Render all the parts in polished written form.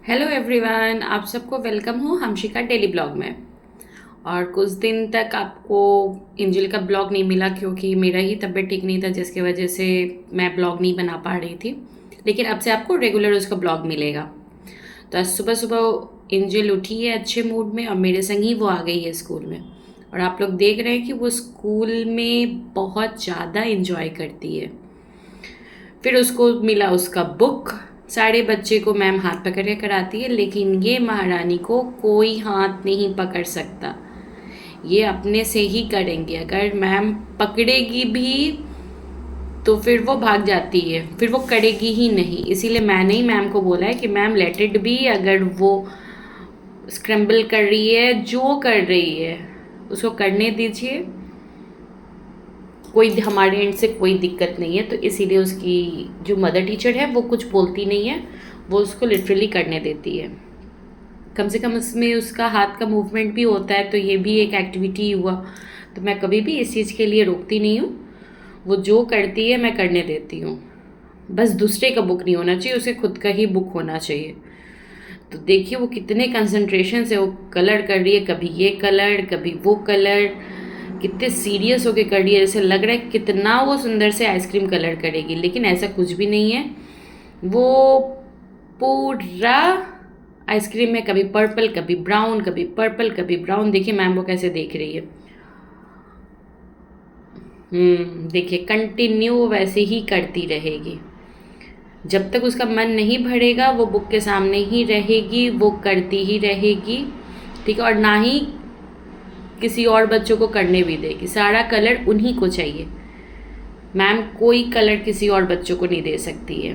Hello everyone, आप सबको welcome हो हमशिका डेली ब्लॉग में। और कुछ दिन तक आपको एंजल का ब्लॉग नहीं मिला क्योंकि मेरा ही तबीयत ठीक नहीं था, जिसकी वजह से मैं ब्लॉग नहीं बना पा रही थी। लेकिन अब से आपको रेगुलर उसका ब्लॉग मिलेगा। तो आज सुबह सुबह एंजल उठी है अच्छे मूड में और मेरे संग ही वो आ गई है स्कूल में। और आप लोग देख रहे हैं कि वो स्कूल में बहुत ज़्यादा इंजॉय करती है। फिर उसको मिला उसका बुक। सारे बच्चे को मैम हाथ पकड़ के कराती है, लेकिन ये महारानी को कोई हाथ नहीं पकड़ सकता। ये अपने से ही करेंगे। अगर मैम पकड़ेगी भी तो फिर वो भाग जाती है, फिर वो करेगी ही नहीं। इसीलिए मैंने ही मैम को बोला है कि मैम लेट इट बी। अगर वो स्क्रम्बल कर रही है, जो कर रही है उसको करने दीजिए। कोई हमारे एंड से कोई दिक्कत नहीं है। तो इसीलिए उसकी जो मदर टीचर है वो कुछ बोलती नहीं है, वो उसको लिटरली करने देती है। कम से कम उसमें उसका हाथ का मूवमेंट भी होता है, तो ये भी एक एक्टिविटी हुआ। तो मैं कभी भी इस चीज़ के लिए रोकती नहीं हूँ। वो जो करती है मैं करने देती हूँ। बस दूसरे का बुक नहीं होना चाहिए, उसे खुद का ही बुक होना चाहिए। तो देखिए वो कितने कंसंट्रेशन से वो कलर कर रही है, कभी ये कलर कभी वो कलर। कितने सीरियस होके कर रही है, जैसे लग रहा है कितना वो सुंदर से आइसक्रीम कलर करेगी, लेकिन ऐसा कुछ भी नहीं है। वो पूरा आइसक्रीम में कभी पर्पल कभी ब्राउन, कभी पर्पल कभी ब्राउन। देखिए मैम वो कैसे देख रही है। देखिए कंटिन्यू वैसे ही करती रहेगी। जब तक उसका मन नहीं भरेगा वो बुक के सामने ही रहेगी, वो करती ही रहेगी। ठीक है। और ना ही किसी और बच्चों को करने भी देगी। सारा कलर उन्हीं को चाहिए। मैम कोई कलर किसी और बच्चों को नहीं दे सकती है।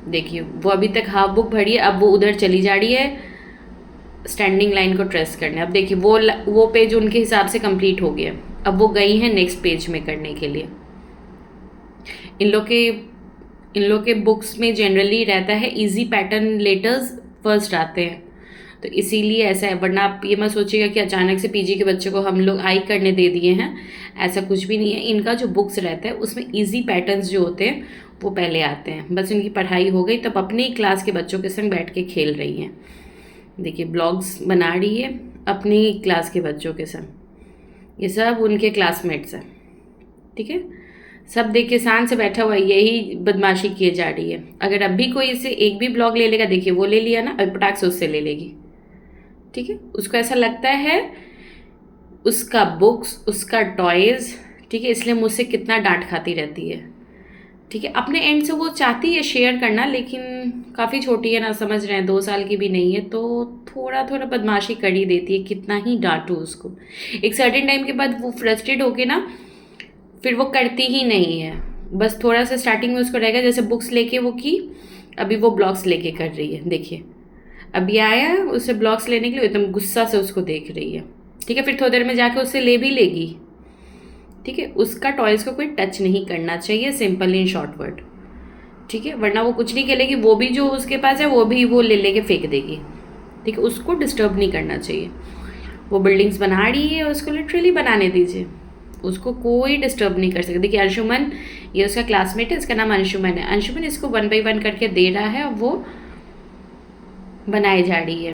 देखिए वो अभी तक हाफ बुक भरी है, अब वो उधर चली जा रही है स्टैंडिंग लाइन को ट्रेस करने। अब देखिए वो पेज उनके हिसाब से कंप्लीट हो गया। अब वो गई हैं नेक्स्ट पेज में करने के लिए। इन लोग के इन लोग के बुक्स में जनरली रहता है इजी पैटर्न लेटर्स फर्स्ट आते हैं, तो इसीलिए ऐसा है। वरना आप ये मत सोचिएगा कि अचानक से पीजी के बच्चे को हम लोग आई करने दे दिए हैं, ऐसा कुछ भी नहीं है। इनका जो बुक्स रहता है उसमें इजी पैटर्न्स जो होते हैं वो पहले आते हैं। बस इनकी पढ़ाई हो गई तब अपनी क्लास के बच्चों के संग बैठ के खेल रही हैं। देखिए ब्लॉग्स बना रही है अपनी क्लास के बच्चों के संग। ये सब उनके क्लासमेट्स हैं। ठीक है। सब देखिए शान से बैठा हुआ है, यही बदमाशी किए जा रही है। अगर अब भी कोई इसे एक भी ब्लॉग ले लेगा, देखिए वो ले लिया ना, अब पटाख से उससे ले लेगी। ठीक है। उसको ऐसा लगता है उसका बुक्स उसका टॉयज़, ठीक है, इसलिए मुझसे कितना डांट खाती रहती है। ठीक है। अपने एंड से वो चाहती है शेयर करना, लेकिन काफ़ी छोटी है ना, समझ रहे हैं 2 साल की भी नहीं है, तो थोड़ा थोड़ा बदमाशी कर ही देती है। कितना ही डांटू उसको, एक सर्टेन टाइम के बाद वो फ्रस्ट्रेट होके ना फिर वो करती ही नहीं है। बस थोड़ा सा स्टार्टिंग में उसको रहेगा, जैसे बुक्स लेके वो की, अभी वो ब्लॉक्स लेके कर रही है। देखिए अभी आया उसे ब्लॉक्स लेने के लिए, एकदम गुस्सा से उसको देख रही है। ठीक है। फिर थोड़ी देर में जाके उससे ले भी लेगी। ठीक है। उसका टॉयज़ को कोई टच नहीं करना चाहिए, सिंपल इन शॉर्ट वर्ड। ठीक है। वरना वो कुछ नहीं खेलेगी, वो भी जो उसके पास है वो भी वो ले लेके फेंक देगी। ठीक है। उसको डिस्टर्ब नहीं करना चाहिए। वो बिल्डिंग्स बना रही है, उसको लिटरली बनाने दीजिए, उसको कोई डिस्टर्ब नहीं कर सकता। देखिए अंशुमन, ये उसका क्लासमेट है, इसका नाम अंशुमन है। अंशुमन इसको 1 बाय 1 करके दे रहा है और वो बनाई जा रही है।